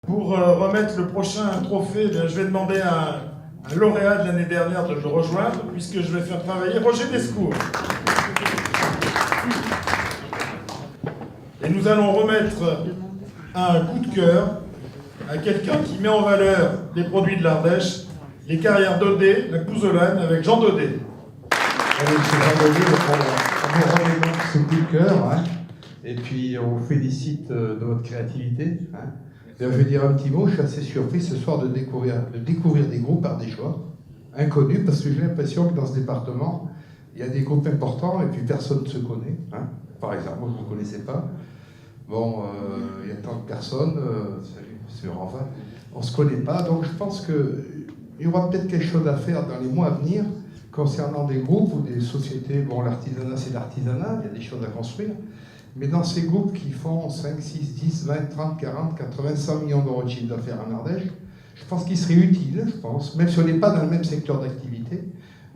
Pour remettre le prochain trophée, je vais demander à un lauréat de l'année dernière de le rejoindre, puisque je vais faire travailler Roger Descours. Et nous allons remettre un coup de cœur à quelqu'un qui met en valeur les produits de l'Ardèche, les carrières Daudet, la Cousolane, avec Jean Daudet. Allez, c'est Jean Daudet, on vous remet donc ce coup de cœur, hein, et puis on vous félicite de votre créativité. Hein. Et je vais dire un petit mot, je suis assez surpris ce soir de découvrir des groupes ardéchois, inconnus, parce que j'ai l'impression que dans ce département, il y a des groupes importants et puis personne ne se connaît. Hein. Par exemple, moi je ne vous connaissais pas. Bon, il y a tant de personnes, salut, c'est Rafa, on ne se connaît pas, donc je pense qu'il y aura peut-être quelque chose à faire dans les mois à venir concernant des groupes ou des sociétés. Bon, l'artisanat, c'est l'artisanat, il y a des choses à construire, mais dans ces groupes qui font 5, 6, 10, 20, 30, 40, 80, 100 millions d'euros de chiffre d'affaires en Ardèche, je pense qu'il serait utile, je pense, même si on n'est pas dans le même secteur d'activité,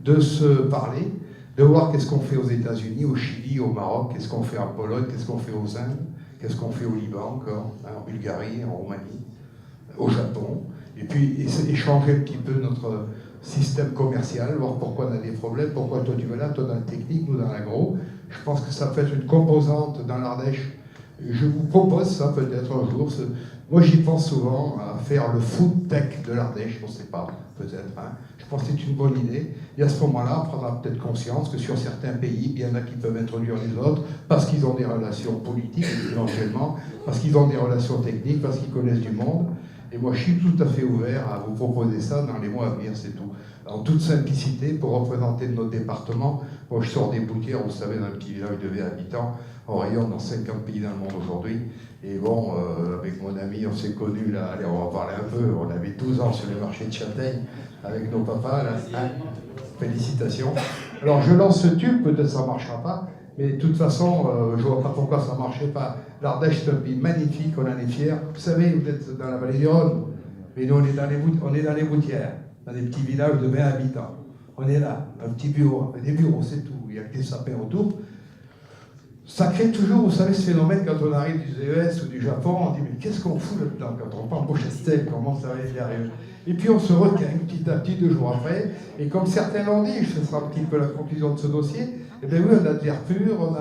de se parler, de voir qu'est-ce qu'on fait aux États-Unis, au Chili, au Maroc, qu'est-ce qu'on fait en Pologne, qu'est-ce qu'on fait aux Indes, qu'est-ce qu'on fait au Liban encore, hein, en Bulgarie, en Roumanie, au Japon, et puis échanger un petit peu notre système commercial, voir pourquoi on a des problèmes, pourquoi toi tu vas là, toi dans le technique, nous dans l'agro. Je pense que ça peut être une composante dans l'Ardèche. Je vous propose ça peut-être un jour. Moi j'y pense souvent à faire le food tech de l'Ardèche, on ne sait pas, peut-être. Hein. Je pense que c'est une bonne idée. Et à ce moment-là, on prendra peut-être conscience que sur certains pays, il y en a qui peuvent introduire les autres parce qu'ils ont des relations politiques éventuellement, parce qu'ils ont des relations techniques, parce qu'ils connaissent du monde. Et moi, je suis tout à fait ouvert à vous proposer ça dans les mois à venir, c'est tout. En toute simplicité, pour représenter notre département, moi je sors des Boutières, vous savez, d'un petit village de 20 habitants, on rayonne dans 50 pays dans le monde aujourd'hui. Et bon, avec mon ami, on s'est connus, là, allez, on va en parler un peu, on avait 12 ans sur le marché de Châtaigne, avec nos papas, là, hein, félicitations. Alors je lance ce tube, peut-être ça ne marchera pas, mais de toute façon, je ne vois pas pourquoi ça ne marchait pas. L'Ardèche, c'est un pays magnifique, on en est fiers. Vous savez, vous êtes dans la vallée du Rhône, mais nous, on est dans les Boutières, dans des petits villages de 20 habitants. On est là, un petit bureau, des bureaux, c'est tout. Il y a que des sapins autour. Ça crée toujours, vous savez, ce phénomène, quand on arrive du CES ou du Japon, on dit, mais qu'est-ce qu'on fout là-dedans? Quand on prend Beauchestel, comment ça va y arriver? Et puis on se requinque petit à petit, 2 jours après, et comme certains l'ont dit, ce sera un petit peu la conclusion de ce dossier, eh bien oui, on a de l'air pur,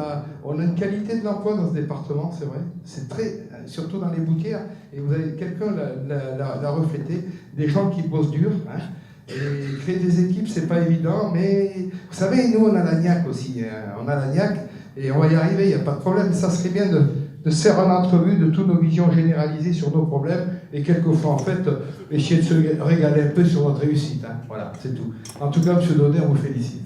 on a une qualité de l'emploi dans ce département, c'est vrai. C'est très, surtout dans les Boutières, et vous avez quelqu'un l'a reflété, des gens qui bossent dur, hein, et créer des équipes, c'est pas évident, mais vous savez, nous on a la niaque aussi, hein, on a la niaque, et on va y arriver, il n'y a pas de problème. Ça serait bien de se faire une entrevue de toutes nos visions généralisées sur nos problèmes et quelquefois, en fait, essayer de se régaler un peu sur notre réussite. Hein. Voilà, c'est tout. En tout cas, M. Daudet, on vous félicite.